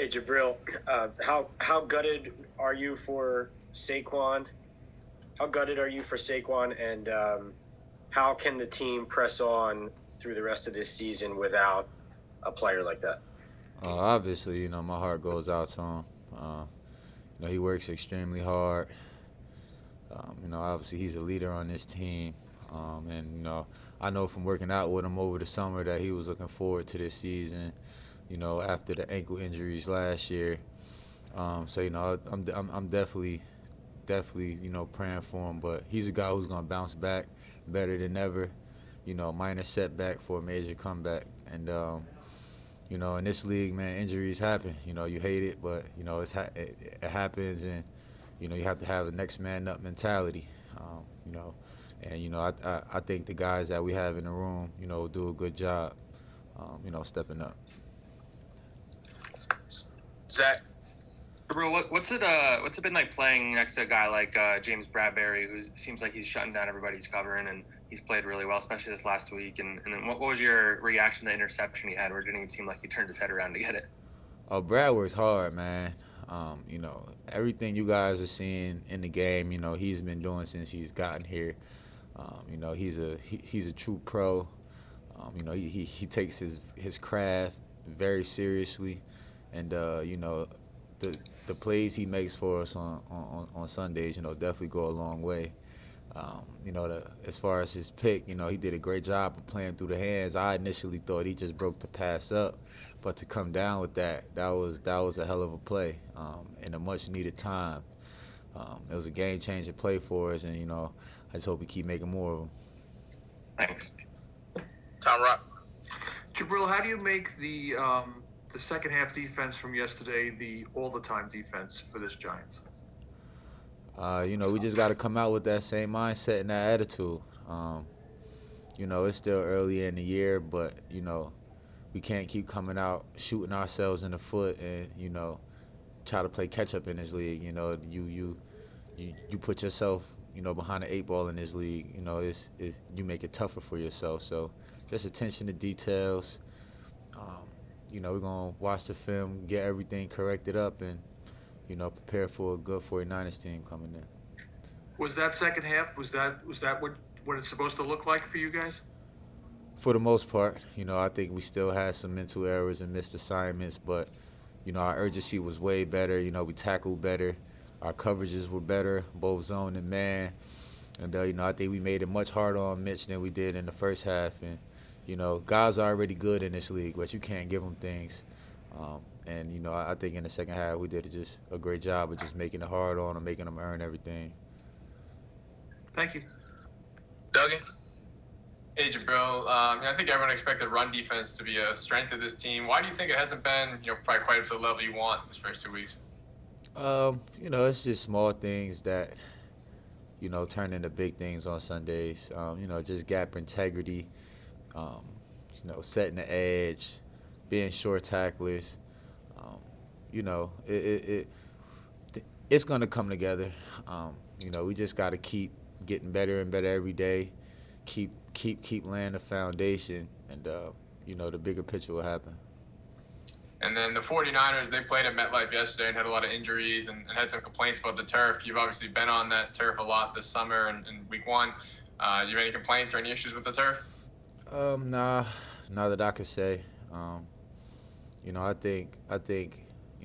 Hey Jabrill, how gutted are you for Saquon? How gutted are you for Saquon, and how can the team press on through the rest of this season without a player like that? Obviously, my heart goes out to him. Uh, he works extremely hard. Obviously he's a leader on this team, and I know from working out with him over the summer that he was looking forward to this season. After the ankle injuries last year, so I'm definitely praying for him. But he's a guy who's gonna bounce back better than ever. Minor setback for a major comeback, and in this league, man, injuries happen. You hate it, but it happens, and you have to have the next man up mentality. Um, you know, and I think the guys that we have in the room, do a good job. Stepping up. Zach, Bro, what's it been like playing next to a guy like James Bradbury, who seems like he's shutting down everybody he's covering, and he's played really well, especially this last week. And then what was your reaction to the interception he had, where it didn't even seem like he turned his head around to get it? Oh, Brad works hard, man. Everything you guys are seeing in the game, he's been doing since he's gotten here. He's a true pro. He takes his craft very seriously, and the plays he makes for us on Sundays, definitely go a long way. As far as his pick, he did a great job of playing through the hands. I initially thought he just broke the pass up, but to come down with that was a hell of a play in a much needed time. It was a game changing play for us, and I just hope we keep making more of them. Thanks. Tom Rock. Jabril, how do you make the second half defense from yesterday the all the time defense for this Giants? We just got to come out with that same mindset and that attitude. Um, it's still early in the year, but we can't keep coming out shooting ourselves in the foot and try to play catch up in this league. You put yourself behind the eight ball in this league. It's you make it tougher for yourself. So just attention to details. Um, we're gonna watch the film, get everything corrected up, and prepare for a good 49ers team coming in. Was that second half? Was that what it's supposed to look like for you guys? For the most part, I think we still had some mental errors and missed assignments, but our urgency was way better. We tackled better, our coverages were better, both zone and man, and I think we made it much harder on Mitch than we did in the first half. And guys are already good in this league, but you can't give them things. And I think in the second half we did just a great job of just making it hard on them, making them earn everything. Thank you. Duggan. Hey, Jabril. I think everyone expected run defense to be a strength of this team. Why do you think it hasn't been, probably quite up to the level you want this first 2 weeks? It's just small things that turn into big things on Sundays. Just gap integrity. Um, setting the edge, being short tacklers. Um, it's gonna come together. We just got to keep getting better and better every day. Keep laying the foundation, and the bigger picture will happen. And then the 49ers, they played at MetLife yesterday and had a lot of injuries and had some complaints about the turf. You've obviously been on that turf a lot this summer and week one. You have any complaints or any issues with the turf? Nah, not that I could say. I think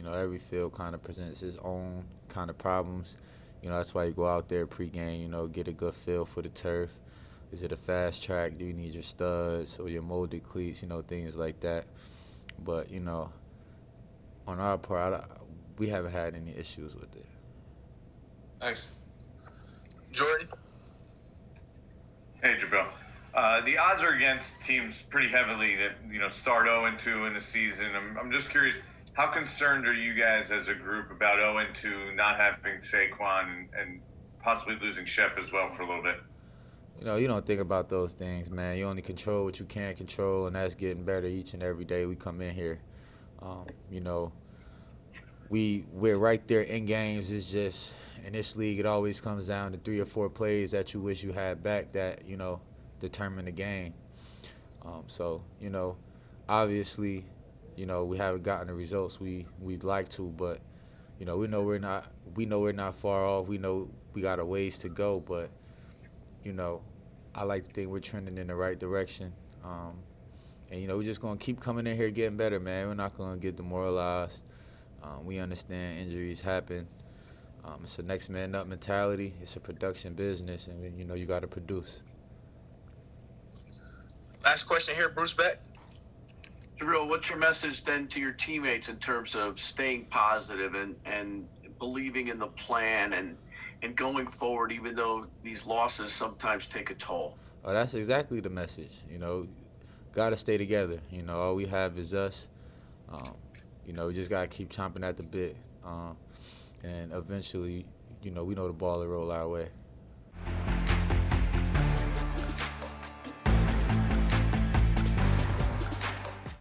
every field kind of presents its own kind of problems. That's why you go out there pregame. Get a good feel for the turf. Is it a fast track? Do you need your studs or your molded cleats? Things like that. But on our part, we haven't had any issues with it. Thanks. Jordan. Hey, Jabril. The odds are against teams pretty heavily that start 0-2 in the season. I'm just curious, how concerned are you guys as a group about 0-2, not having Saquon and possibly losing Shep as well for a little bit? You don't think about those things, man. You only control what you can control, and that's getting better each and every day we come in here. Um, you know, we're right there in games. It's just in this league, it always comes down to 3 or 4 plays that you wish you had back that determine the game. So obviously, we haven't gotten the results we'd like to, but we know we're not far off. We know we got a ways to go, but you know, I like to think we're trending in the right direction. And we're just gonna keep coming in here getting better, man. We're not gonna get demoralized. We understand injuries happen. It's a next man up mentality. It's a production business, and you got to produce. Last question here, Bruce Beck. Jabrill, what's your message then to your teammates in terms of staying positive and believing in the plan and going forward, even though these losses sometimes take a toll? Oh, that's exactly the message. Got to stay together. All we have is us. Um, we just got to keep chomping at the bit. And eventually, we know the ball will roll our way.